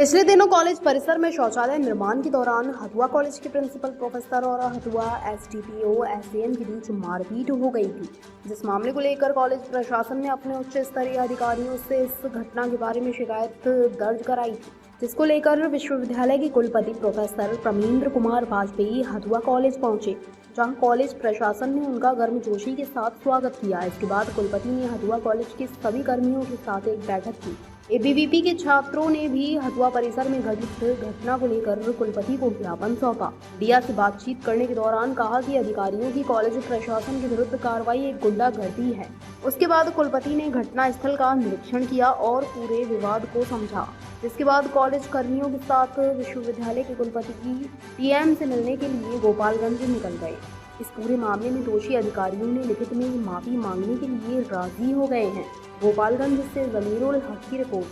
पिछले दिनों कॉलेज परिसर में शौचालय निर्माण के दौरान हथुआ कॉलेज के प्रिंसिपल प्रोफेसर और हथुआ एसडीपीओ एसडीएम के बीच मारपीट हो गई थी, जिस मामले को लेकर कॉलेज प्रशासन ने अपने उच्च स्तरीय अधिकारियों से इस घटना के बारे में शिकायत दर्ज कराई थी, जिसको लेकर विश्वविद्यालय के कुलपति प्रोफेसर प्रमींद्र कुमार वाजपेयी हथुआ कॉलेज पहुंचे, जहां कॉलेज प्रशासन ने उनका गर्मजोशी के साथ स्वागत किया। इसके बाद कुलपति ने हथुआ कॉलेज के सभी कर्मियों के साथ एक बैठक की। एबीवीपी के छात्रों ने भी हथुआ परिसर में घटित घटना को लेकर कुलपति को ज्ञापन सौंपा। मीडिया से बातचीत करने के दौरान कहा कि अधिकारियों की कॉलेज प्रशासन के विरुद्ध कार्रवाई एक गुंडागर्दी है। उसके बाद कुलपति ने घटनास्थल का निरीक्षण किया और पूरे विवाद को समझा, जिसके बाद कॉलेज कर्मियों के साथ विश्वविद्यालय के कुलपति की पीएम से मिलने के लिए गोपालगंज निकल गए। इस पूरे मामले में दोषी अधिकारियों ने लिखित में माफी मांगने के लिए राजी हो गए हैं। गोपालगंज से ज़मीरुल हक की रिपोर्ट।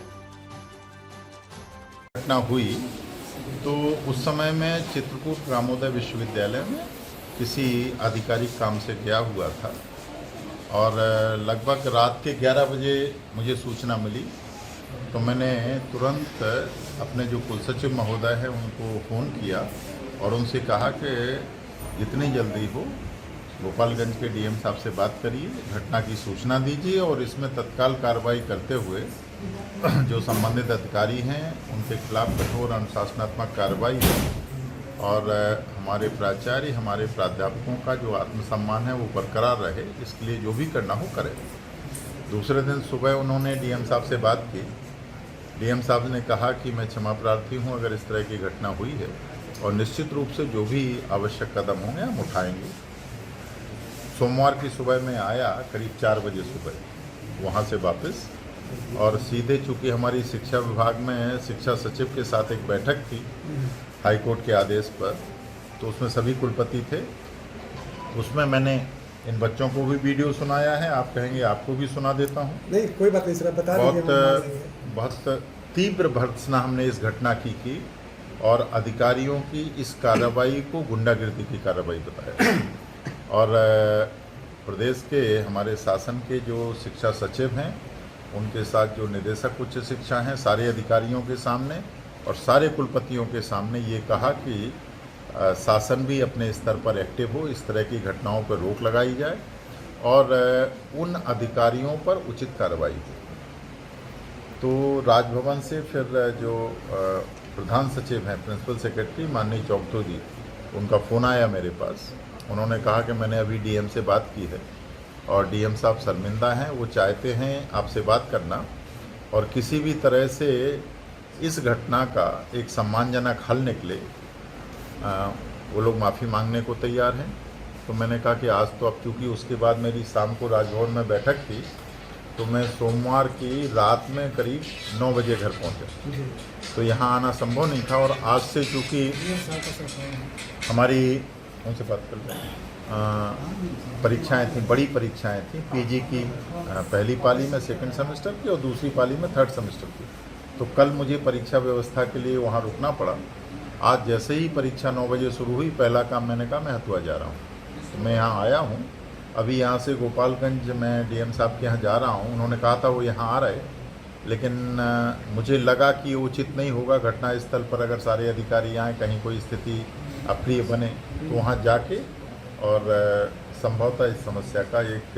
घटना हुई तो उस समय मैं चित्रकूट ग्रामोदय विश्वविद्यालय में किसी आधिकारिक काम से गया हुआ था और लगभग रात के 11 बजे मुझे सूचना मिली, तो मैंने तुरंत अपने जो कुलसचिव महोदय हैं उनको फ़ोन किया और उनसे कहा कि जितनी जल्दी हो गोपालगंज के डीएम साहब से बात करिए, घटना की सूचना दीजिए और इसमें तत्काल कार्रवाई करते हुए जो संबंधित अधिकारी हैं उनके खिलाफ कठोर अनुशासनात्मक कार्रवाई है और हमारे प्राचार्य, हमारे प्राध्यापकों का जो आत्मसम्मान है वो बरकरार रहे, इसके लिए जो भी करना हो करें। दूसरे दिन सुबह उन्होंने डीएम साहब से बात की। डीएम साहब ने कहा कि मैं क्षमा प्रार्थी हूँ अगर इस तरह की घटना हुई है और निश्चित रूप से जो भी आवश्यक कदम होंगे हम उठाएंगे। सोमवार की सुबह में आया करीब 4 बजे सुबह वहाँ से वापस और सीधे, चूँकि हमारी शिक्षा विभाग में शिक्षा सचिव के साथ एक बैठक थी हाईकोर्ट के आदेश पर, तो उसमें सभी कुलपति थे। उसमें मैंने इन बच्चों को भी वीडियो सुनाया है, आप कहेंगे आपको भी सुना देता हूँ। नहीं, कोई बात नहीं सर, बता दीजिए। बहुत तीव्र भर्त्सना हमने इस घटना की और अधिकारियों की इस कार्रवाई को गुंडागिर्दी की कार्रवाई बताया और प्रदेश के हमारे शासन के जो शिक्षा सचिव हैं उनके साथ जो निदेशक उच्च शिक्षा हैं, सारे अधिकारियों के सामने और सारे कुलपतियों के सामने ये कहा कि शासन भी अपने स्तर पर एक्टिव हो, इस तरह की घटनाओं पर रोक लगाई जाए और उन अधिकारियों पर उचित कार्रवाई हो। तो राजभवन से फिर जो प्रधान सचिव हैं, प्रिंसिपल सेक्रेटरी माननीय चौगतो जी, उनका फ़ोन आया मेरे पास। उन्होंने कहा कि मैंने अभी डीएम से बात की है और डीएम साहब शर्मिंदा हैं, वो चाहते हैं आपसे बात करना और किसी भी तरह से इस घटना का एक सम्मानजनक हल निकले, वो लोग माफ़ी मांगने को तैयार हैं। तो मैंने कहा कि आज तो अब चूँकि उसके बाद मेरी शाम को राजभवन में बैठक थी, तो मैं सोमवार की रात में करीब 9 बजे घर पहुंचा, तो यहाँ आना संभव नहीं था। और आज से चूँकि हमारी उनसे बात कर लें, परीक्षाएं थीं, बड़ी परीक्षाएं थीं, पीजी की पहली पाली में 2nd सेमेस्टर की और दूसरी पाली में 3rd सेमेस्टर की, तो कल मुझे परीक्षा व्यवस्था के लिए वहाँ रुकना पड़ा। आज जैसे ही परीक्षा 9 बजे शुरू हुई, पहला काम मैंने कहा मैं हथुआ जा रहा हूँ, तो मैं यहाँ आया हूँ। अभी यहाँ से गोपालगंज मैं डीएम साहब के यहाँ जा रहा हूँ। उन्होंने कहा था वो यहाँ आ रहे, लेकिन मुझे लगा कि उचित नहीं होगा घटनास्थल पर अगर सारे अधिकारी आएँ, कहीं कोई स्थिति अप्रिय बने, तो वहाँ जाके और संभवतः इस समस्या का एक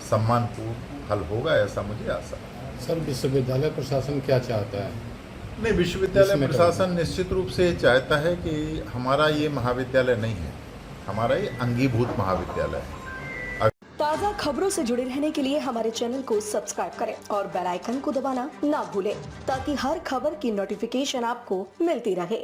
सम्मानपूर्ण हल होगा, ऐसा मुझे आशा है। सर, विश्वविद्यालय प्रशासन क्या चाहता है? नहीं, विश्वविद्यालय प्रशासन निश्चित रूप से चाहता है कि हमारा ये महाविद्यालय नहीं है, हमारा ये अंगीभूत महाविद्यालय है। ताज़ा खबरों से जुड़े रहने के लिए हमारे चैनल को सब्सक्राइब करें और बेल आइकन को दबाना ना भूलें, ताकि हर खबर की नोटिफिकेशन आपको मिलती रहे।